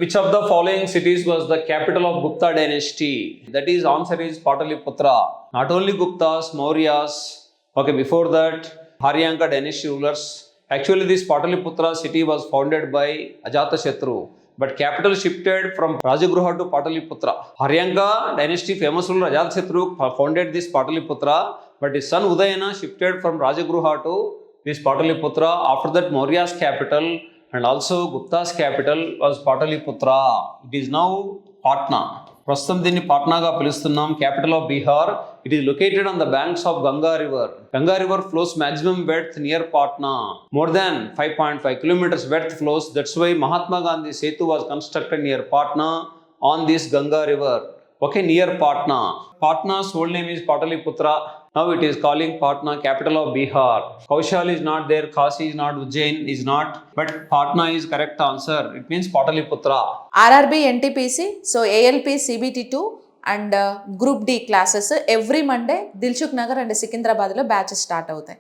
Which of the following cities was the capital of Gupta dynasty? That is, answer is Pataliputra. Not only Guptas, Mauryas. Okay, before that, Haryanka dynasty rulers. Actually, this Pataliputra city was founded by Ajatashatru, but capital shifted from Rajagruha to Pataliputra. Haryanka dynasty famous ruler Ajatashatru founded this Pataliputra, but his son Udayana shifted from Rajagruha to this Pataliputra. After that, Maurya's capital and also Gupta's capital was Pataliputra. It is now Patna. ప్రస్తుతం దీన్ని పాట్నాగా పిలుస్తున్నాం, capital of Bihar. It is located on the banks of Ganga river. Ganga river flows maximum width near Patna. More than 5.5 kilometers width flows. That's why Mahatma Gandhi Setu was constructed near Patna on this Ganga river. Okay, near Patna. Patna's old name is Pataliputra. Now it is calling Patna capital of Bihar. Kaushal is not there, Kasi is not, Ujjain is not, but Patna is correct answer. It means Pataliputra. RRB NTPC, so ALP CBT2 and Group D classes every Monday Dilchuk Nagar and Secunderabad lo batches start అవుతాయి.